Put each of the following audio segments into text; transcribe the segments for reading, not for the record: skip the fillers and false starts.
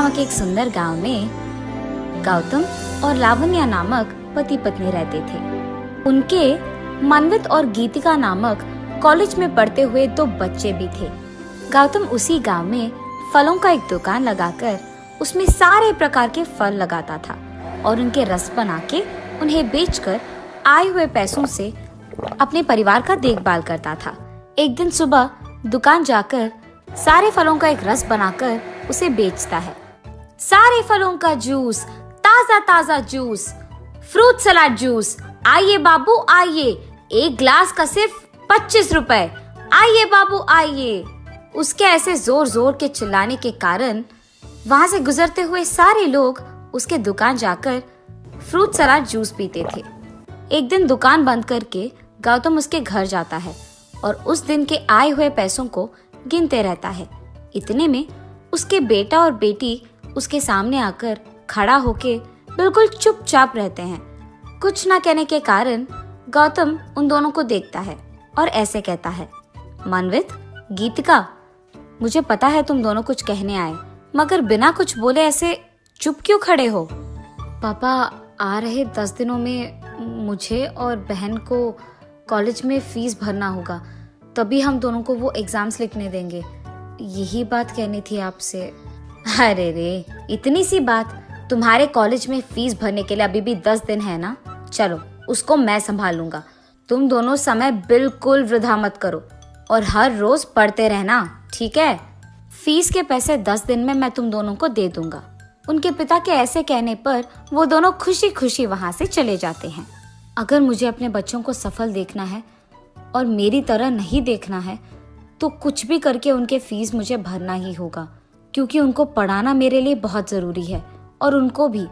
नामक एक सुंदर गांव में गौतम और लावण्या नामक पति पत्नी रहते थे। उनके मनवित और गीतिका नामक कॉलेज में पढ़ते हुए 2 बच्चे भी थे। गौतम उसी गांव में फलों का एक दुकान लगाकर उसमें सारे प्रकार के फल लगाता था और उनके रस बना के उन्हें बेचकर आए हुए पैसों से अपने परिवार का देखभाल करता था। एक दिन सुबह दुकान जाकर सारे फलों का एक रस बनाकर उसे बेचता है। सारे फलों का जूस, ताजा ताजा जूस, फ्रूट सलाद जूस, आइए बाबू आइए, 1 ग्लास का सिर्फ 25 रुपए, आइए बाबू आइए। उसके ऐसे जोर जोर के चिल्लाने के कारण वहां से गुजरते हुए सारे लोग उसके दुकान जाकर फ्रूट सलाद जूस पीते थे। एक दिन दुकान बंद करके गौतम उसके घर जाता है और उस दिन के आए हुए पैसों को गिनते रहता है। इतने में उसके बेटा और बेटी उसके सामने आकर खड़ा होके बिल्कुल चुपचाप रहते हैं। कुछ न कहने के कारण गौतम उन दोनों को देखता है और ऐसे कहता है, मनवित, गीतिका, मुझे पता है तुम दोनों कुछ कहने आए, मगर बिना कुछ बोले ऐसे चुप क्यों खड़े हो? पापा, आ रहे 10 दिनों में मुझे और बहन को कॉलेज में फीस भरना होगा, तभी हम दोनों को वो एग्जाम्स लिखने देंगे। यही बात कहनी थी आपसे। अरे रे, इतनी सी बात। तुम्हारे कॉलेज में फीस भरने के लिए अभी भी 10 दिन है ना। चलो, उसको मैं संभाल लूंगा। तुम दोनों समय बिल्कुल वृथा मत करो और हर रोज पढ़ते रहना, ठीक है? फीस के पैसे 10 दिन में मैं तुम दोनों को दे दूंगा। उनके पिता के ऐसे कहने पर वो दोनों खुशी खुशी वहां से चले जाते हैं। अगर मुझे अपने बच्चों को सफल देखना है और मेरी तरह नहीं देखना है तो कुछ भी करके उनके फीस मुझे भरना ही होगा, क्योंकि उनको पढ़ाना मेरे लिए बहुत ज़रूरी है और उनको भी।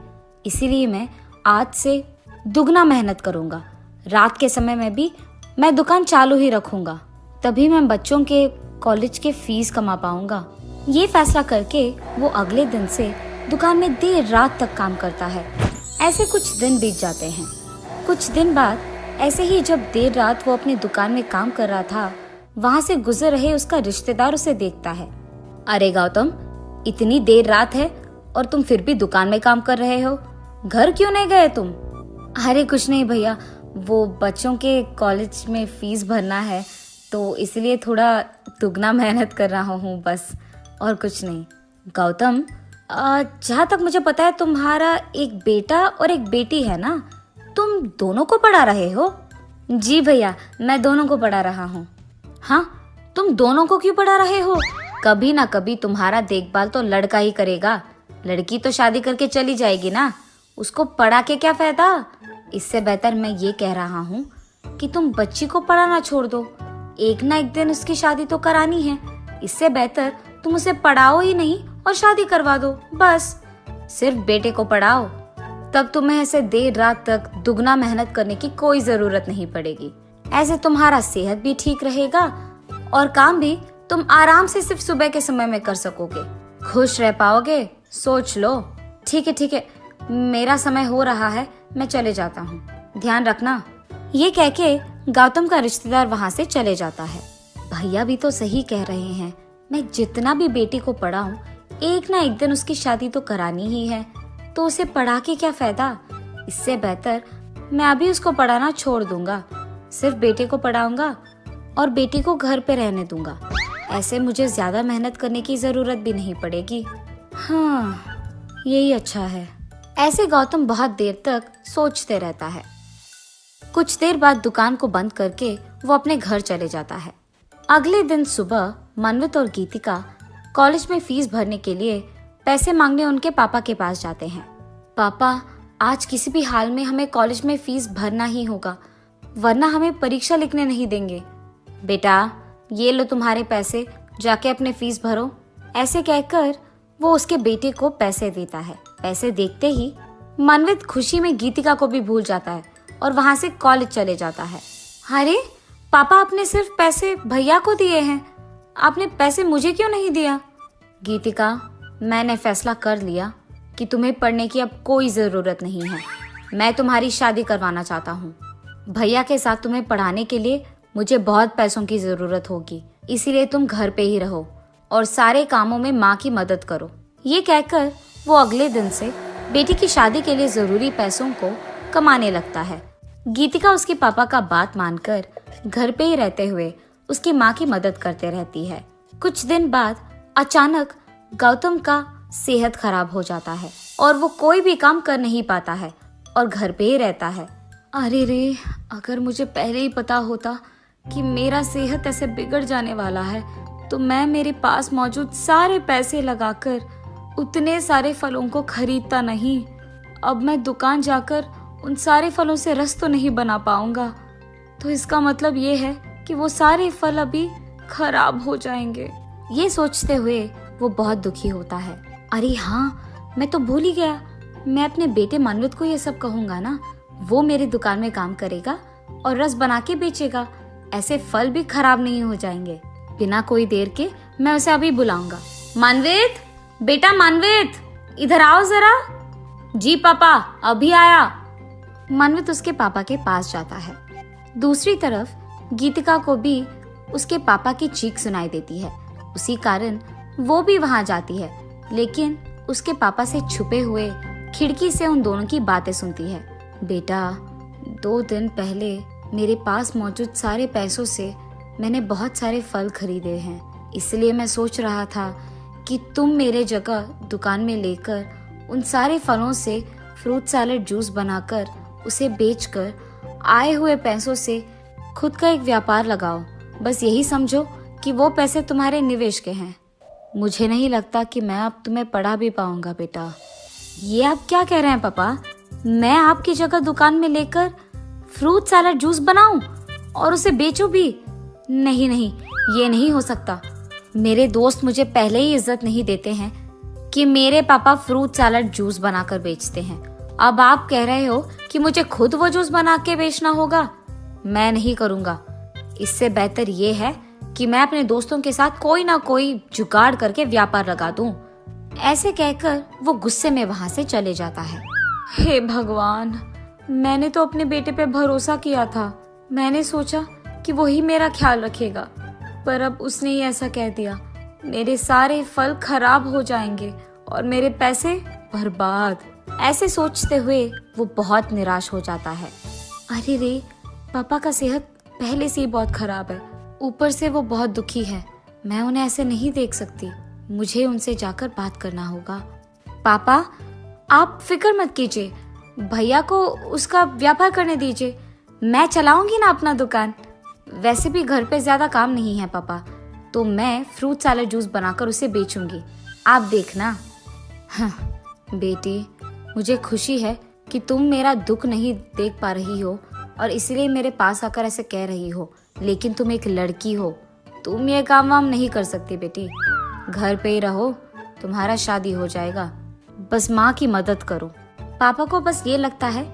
इसीलिए मैं आज से दुगना मेहनत करूँगा। रात के समय में भी मैं दुकान चालू ही रखूँगा, तभी मैं बच्चों के कॉलेज के फीस कमा पाऊँगा। ये फैसला करके वो अगले दिन से दुकान में देर रात तक काम करता है। ऐसे कुछ दिन बीत जाते हैं। कुछ दिन बाद ऐसे ही जब देर रात वो अपनी दुकान में काम कर रहा था, वहां से गुजर रहे उसका रिश्तेदार उसे देखता है। अरे गौतम, इतनी देर रात है और तुम फिर भी दुकान में काम कर रहे हो, घर क्यों नहीं गए तुम? अरे कुछ नहीं भैया, वो बच्चों के कॉलेज में फीस भरना है तो इसलिए थोड़ा दुगना मेहनत कर रहा हूँ बस, और कुछ नहीं। गौतम, जहाँ तक मुझे पता है तुम्हारा एक बेटा और एक बेटी है ना, तुम दोनों को पढ़ा रहे हो? जी भैया, मैं दोनों को पढ़ा रहा हूँ। हाँ, तुम दोनों को क्यों पढ़ा रहे हो? कभी ना कभी तुम्हारा देखभाल तो लड़का ही करेगा। लड़की तो शादी करके चली जाएगी ना, उसको पढ़ा के क्या फायदा? इससे बेहतर मैं ये कह रहा हूँ कि तुम बच्ची को पढ़ाना छोड़ दो। एक ना एक दिन उसकी शादी तो करानी है। इससे बेहतर तुम उसे पढ़ाओ ही नहीं और शादी करवा दो बस। सिर्फ बेटे को पढ़ाओ, तब तुम्हें ऐसे देर रात तक दुगना मेहनत करने की कोई जरूरत नहीं पड़ेगी। ऐसे तुम्हारा सेहत भी ठीक रहेगा और काम भी तुम आराम से सिर्फ सुबह के समय में कर सकोगे। खुश रह पाओगे, सोच लो। ठीक है, मेरा समय हो रहा है, मैं चले जाता हूँ, ध्यान रखना। ये कह के गौतम का रिश्तेदार वहां से चले जाता है। भैया भी तो सही कह रहे हैं, मैं जितना भी बेटी को पढ़ाऊं, एक ना एक दिन उसकी शादी तो करानी ही है, तो उसे पढ़ा के क्या फायदा? इससे बेहतर मैं अभी उसको पढ़ाना छोड़ दूंगा, सिर्फ बेटे को पढ़ाऊंगा और बेटी को घर पे रहने दूंगा। ऐसे मुझे ज्यादा मेहनत करने की जरूरत भी नहीं पड़ेगी। हाँ, यही अच्छा है। ऐसे गौतम बहुत देर तक सोचते रहता है। कुछ देर बाद दुकान को बंद करके वो अपने घर चले जाता है। अगले दिन सुबह मनवित और गीतिका कॉलेज में फीस भरने के लिए पैसे मांगने उनके पापा के पास जाते हैं। पापा, आज किसी भी हाल में हमें कॉलेज में फीस भरना ही होगा, वरना हमें परीक्षा लिखने नहीं देंगे। बेटा, ये लो तुम्हारे पैसे, जाके अपने फीस भरो। ऐसे कहकर वो उसके बेटे को पैसे देता है। पैसे देखते ही मनवित खुशी में गीतिका को भी भूल जाता है और वहां से कॉलेज चले जाता है। अरे पापा, आपने सिर्फ पैसे भैया को दिए हैं, आपने पैसे मुझे क्यों नहीं दिया? गीतिका, मैंने फैसला कर लिया कि तुम्हें पढ़ने की अब कोई जरूरत नहीं है। मैं तुम्हारी शादी करवाना चाहता हूँ। भैया के साथ तुम्हें पढ़ाने के लिए मुझे बहुत पैसों की जरूरत होगी, इसीलिए तुम घर पे ही रहो और सारे कामों में माँ की मदद करो। ये कहकर वो अगले दिन से बेटी की शादी के लिए जरूरी पैसों को कमाने लगता है। गीतिका उसके पापा का बात मानकर घर पे ही रहते हुए उसकी माँ की मदद करते रहती है। कुछ दिन बाद अचानक गौतम का सेहत खराब हो जाता है और वो कोई भी काम कर नहीं पाता है और घर पे ही रहता है। अरे रे, अगर मुझे पहले ही पता होता कि मेरा सेहत ऐसे बिगड़ जाने वाला है तो मैं मेरे पास मौजूद सारे पैसे लगाकर उतने सारे फलों को खरीदता नहीं। अब मैं दुकान जाकर उन सारे फलों से रस तो नहीं बना पाऊंगा, तो इसका मतलब ये है कि वो सारे फल अभी खराब हो जाएंगे। ये सोचते हुए वो बहुत दुखी होता है। अरे हाँ, मैं तो भूल ही गया, मैं अपने बेटे मानवित को ये सब कहूंगा ना, वो मेरी दुकान में काम करेगा और रस बना के बेचेगा, ऐसे फल भी खराब नहीं हो जाएंगे। बिना कोई देर के मैं उसे अभी बुलाऊंगा। मानवित, बेटा मानवित, इधर आओ जरा। जी पापा, अभी आया। मानवित उसके पापा के पास जाता है। दूसरी तरफ गीतिका को भी उसके पापा की चीख सुनाई देती है। उसी कारण वो भी वहां जाती है, लेकिन उसके पापा से छुपे हुए खिड़की से उन दोनों की बातें सुनती है। बेटा, 2 दिन पहले मेरे पास मौजूद सारे पैसों से मैंने बहुत सारे फल खरीदे हैं, इसलिए मैं सोच रहा था कि तुम मेरे जगह दुकान में लेकर उन सारे फलों से फ्रूट सैलेड जूस बनाकर उसे बेचकर आए हुए पैसों से खुद का एक व्यापार लगाओ। बस यही समझो कि वो पैसे तुम्हारे निवेश के हैं। मुझे नहीं लगता कि मैं अब तुम्हें पढ़ा भी पाऊंगा बेटा। ये आप क्या कह रहे हैं पापा? मैं आपकी जगह दुकान में लेकर फ्रूट सैलेड जूस बनाऊं और उसे बेचूं भी? नहीं नहीं, ये नहीं हो सकता। मेरे दोस्त मुझे पहले ही इज्जत नहीं देते हैं कि मेरे पापा फ्रूट सैलेड जूस बनाकर बेचते हैं। अब आप कह रहे हो कि मुझे खुद वो जूस बना के बेचना होगा? मैं नहीं करूंगा। इससे बेहतर ये है कि मैं अपने दोस्तों के साथ कोई ना कोई जुगाड़ करके व्यापार लगा दूं। ऐसे कहकर वो गुस्से में वहां से चले जाता है। हे भगवान, मैंने तो अपने बेटे पे भरोसा किया था। मैंने सोचा कि वही मेरा ख्याल रखेगा, पर अब उसने ही ऐसा कह दिया। मेरे सारे फल खराब हो जाएंगे और मेरे पैसे बर्बाद। ऐसे सोचते हुए वो बहुत निराश हो जाता है। अरे रे, पापा का सेहत पहले से ही बहुत खराब है, ऊपर से वो बहुत दुखी है। मैं उन्हें ऐसे नहीं देख सकती, मुझे उनसे जाकर बात करना होगा। पापा, आप फिक्र मत कीजिए, भैया को उसका व्यापार करने दीजिए, मैं चलाऊंगी ना अपना दुकान। वैसे भी घर पे ज्यादा काम नहीं है पापा, तो मैं फ्रूट सैलेड जूस बनाकर उसे बेचूंगी, आप देखना। हाँ बेटी, मुझे खुशी है कि तुम मेरा दुख नहीं देख पा रही हो और इसलिए मेरे पास आकर ऐसे कह रही हो, लेकिन तुम एक लड़की हो, तुम ये काम वाम नहीं कर सकती बेटी। घर पे ही रहो, तुम्हारा शादी हो जाएगा, बस माँ की मदद करो। पापा को बस ये लगता है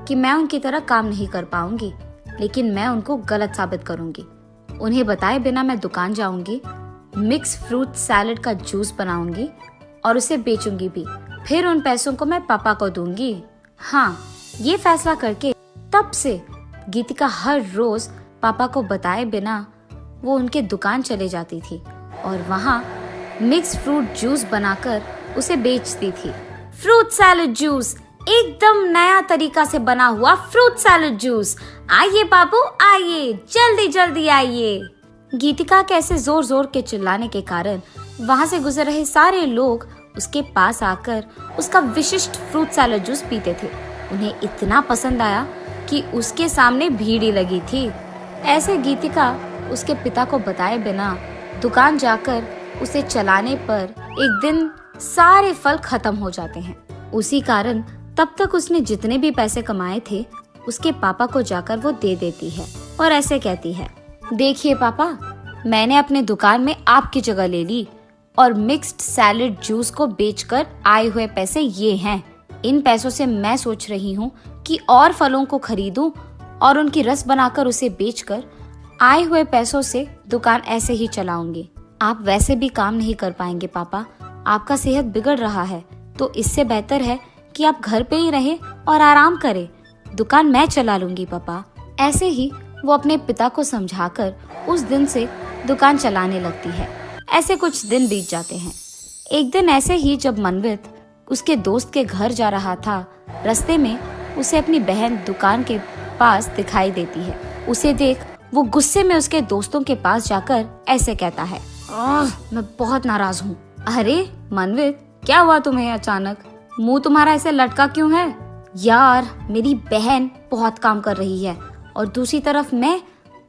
कि मैं उनकी तरह काम नहीं कर पाऊंगी, लेकिन मैं उनको गलत साबित करूंगी। उन्हें बताए बिना मैं दुकान जाऊंगी, मिक्स फ्रूट सैलेड का जूस बनाऊंगी और उसे बेचूंगी भी, फिर उन पैसों को मैं पापा को दूंगी। हाँ, ये फैसला करके तब से गीतिका हर रोज पापा को बताए बिना वो उनके दुकान चले जाती थी और वहाँ मिक्स फ्रूट जूस बनाकर उसे बेचती थी। फ्रूट सैलेड जूस, एकदम नया तरीका से बना हुआ फ्रूट सैलेड जूस। आइए बाबू आइए, जल्दी जल्दी आइए। गीतिका के ऐसे जोर जोर के चिल्लाने के कारण वहाँ से गुजर रहे सारे लोग उसके पास आकर उसका विशिष्ट फ्रूट सैलेड जूस पीते थे। उन्हें इतना पसंद आया कि उसके सामने भीड़ ही लगी थी। ऐसे गीतिका उसके पिता को बताए बिना दुकान जाकर उसे चलाने पर एक दिन सारे फल खत्म हो जाते हैं। उसी कारण तब तक उसने जितने भी पैसे कमाए थे उसके पापा को जाकर वो दे देती है और ऐसे कहती है, देखिए पापा, मैंने अपने दुकान में आपकी जगह ले ली और मिक्स्ड सैलेड जूस को बेचकर आए हुए पैसे ये हैं। इन पैसों से मैं सोच रही हूँ कि और फलों को खरीदूं और उनकी रस बनाकर उसे बेचकर आए हुए पैसों से दुकान ऐसे ही चलाऊंगी। आप वैसे भी काम नहीं कर पाएंगे पापा, आपका सेहत बिगड़ रहा है, तो इससे बेहतर है कि आप घर पे ही रहें और आराम करें। दुकान मैं चला लूंगी पापा। ऐसे ही वो अपने पिता को समझाकर उस दिन से दुकान चलाने लगती है। ऐसे कुछ दिन बीत जाते हैं। एक दिन ऐसे ही जब मनवित उसके दोस्त के घर जा रहा था, रास्ते में उसे अपनी बहन दुकान के पास दिखाई देती है। उसे देख वो गुस्से में उसके दोस्तों के पास जाकर ऐसे कहता है, मैं बहुत नाराज हूँ। अरे मनवित, क्या हुआ तुम्हें अचानक? मुंह तुम्हारा ऐसे लटका क्यों है? यार, मेरी बहन बहुत काम कर रही है और दूसरी तरफ मैं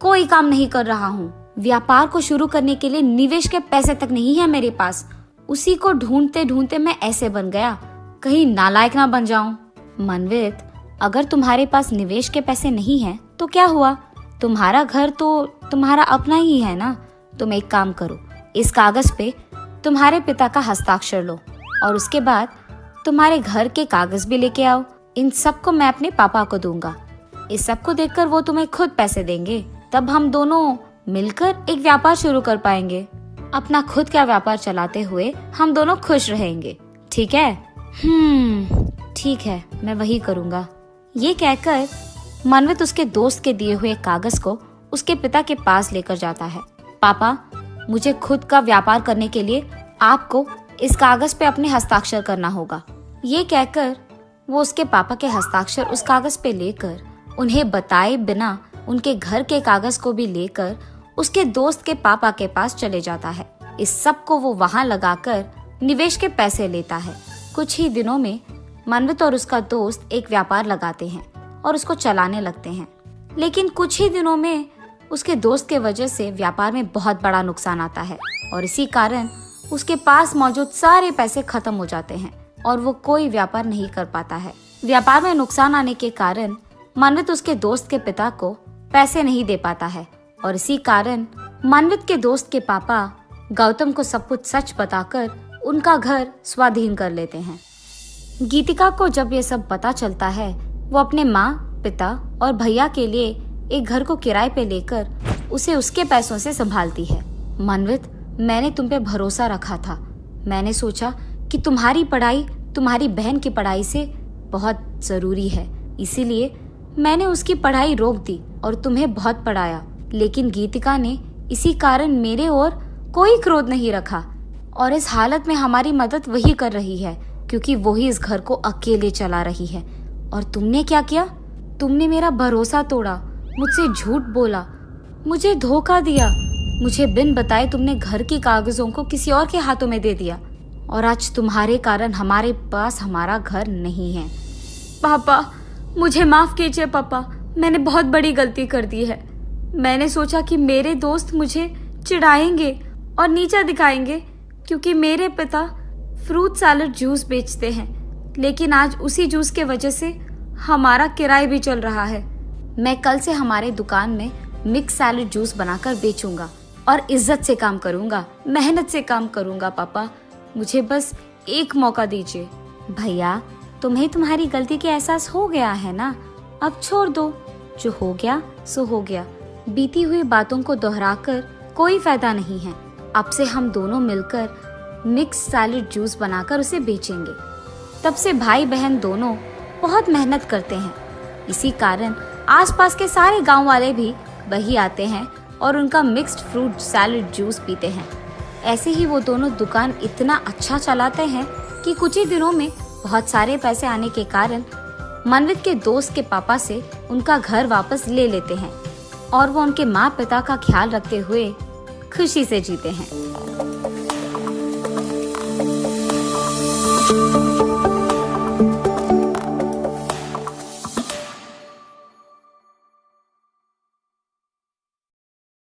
कोई काम नहीं कर रहा हूँ। व्यापार को शुरू करने के लिए निवेश के पैसे तक नहीं है मेरे पास। उसी को ढूंढते ढूंढते मैं ऐसे बन गया, कहीं नालायक ना बन जाऊं। मनवित, अगर तुम्हारे पास निवेश के पैसे नहीं हैं तो क्या हुआ? तुम्हारा घर तो तुम्हारा अपना ही है ना। तुम एक काम करो, इस कागज पे तुम्हारे पिता का हस्ताक्षर लो और उसके बाद तुम्हारे घर के कागज भी लेके आओ। इन सबको मैं अपने पापा को दूंगा। इस सब को देखकर वो तुम्हें खुद पैसे देंगे, तब हम दोनों मिलकर एक व्यापार शुरू कर पाएंगे। अपना खुद का व्यापार चलाते हुए हम दोनों खुश रहेंगे, ठीक है? ठीक है, मैं वही करूँगा। ये कहकर मनवित उसके दोस्त के दिए हुए कागज को उसके पिता के पास लेकर जाता है। पापा, मुझे खुद का व्यापार करने के लिए आपको इस कागज पे अपने हस्ताक्षर करना होगा। ये कहकर वो उसके पापा के हस्ताक्षर उस कागज पे लेकर उन्हें बताए बिना उनके घर के कागज को भी लेकर उसके दोस्त के पापा के पास चले जाता है। इस सब को वो वहां लगाकर निवेश के पैसे लेता है। कुछ ही दिनों में मनवित और उसका दोस्त एक व्यापार लगाते हैं और उसको चलाने लगते हैं। लेकिन कुछ ही दिनों में उसके दोस्त के वजह से व्यापार में बहुत बड़ा नुकसान आता है और इसी कारण उसके पास मौजूद सारे पैसे खत्म हो जाते हैं और वो कोई व्यापार नहीं कर पाता है। व्यापार में नुकसान आने के कारण मनवित उसके दोस्त के पिता को पैसे नहीं दे पाता है और इसी कारण मनवित के दोस्त के पापा गौतम को सब कुछ सच बताकर उनका घर स्वाधीन कर लेते हैं। गीतिका को जब ये सब पता चलता है, वो अपने माँ, पिता और भैया के लिए एक घर को किराए पे लेकर उसे उसके पैसों से संभालती है। मनवित, मैंने तुम पे भरोसा रखा था। मैंने सोचा कि तुम्हारी पढ़ाई तुम्हारी बहन की पढ़ाई से बहुत जरूरी है, इसीलिए मैंने उसकी पढ़ाई रोक दी और तुम्हें बहुत पढ़ाया। लेकिन गीतिका ने इसी कारण मेरे ओर कोई क्रोध नहीं रखा और इस हालत में हमारी मदद वही कर रही है क्योंकि वही इस घर को अकेले चला रही है। और तुमने क्या किया? तुमने मेरा भरोसा तोड़ा, मुझसे झूठ बोला, मुझे धोखा दिया। मुझे बिन बताए तुमने घर की कागजों को किसी और के हाथों में दे दिया और आज तुम्हारे कारण हमारे पास हमारा घर नहीं है। पापा, मुझे माफ कीजिए पापा, मैंने बहुत बड़ी गलती कर दी है। मैंने सोचा कि मेरे दोस्त मुझे चिढ़ाएंगे और नीचा दिखाएंगे क्योंकि मेरे पिता फ्रूट सैलेड जूस बेचते हैं, लेकिन आज उसी जूस के वजह से हमारा किराया भी चल रहा है। मैं कल से हमारे दुकान में मिक्स सैलेड जूस बनाकर बेचूंगा और इज्जत से काम करूंगा, मेहनत से काम करूंगा। पापा, मुझे बस एक मौका दीजिए। भैया, तुम्हें तुम्हारी गलती का एहसास हो गया है ना, अब छोड़ दो। जो हो गया सो हो गया। बीती हुई बातों को दोहराकर कोई फायदा नहीं है। अब से हम दोनों मिलकर मिक्स सैलेड जूस बनाकर उसे बेचेंगे। तब से भाई बहन दोनों बहुत मेहनत करते हैं। इसी कारण आसपास के सारे गांव वाले भी वही आते हैं और उनका मिक्स्ड फ्रूट सैलेड जूस पीते हैं। ऐसे ही वो दोनों दुकान इतना अच्छा चलाते हैं कि कुछ ही दिनों में बहुत सारे पैसे आने के कारण मनवित के दोस्त के पापा से उनका घर वापस ले लेते हैं और वो उनके माँ पिता का ख्याल रखते हुए खुशी से जीते हैं।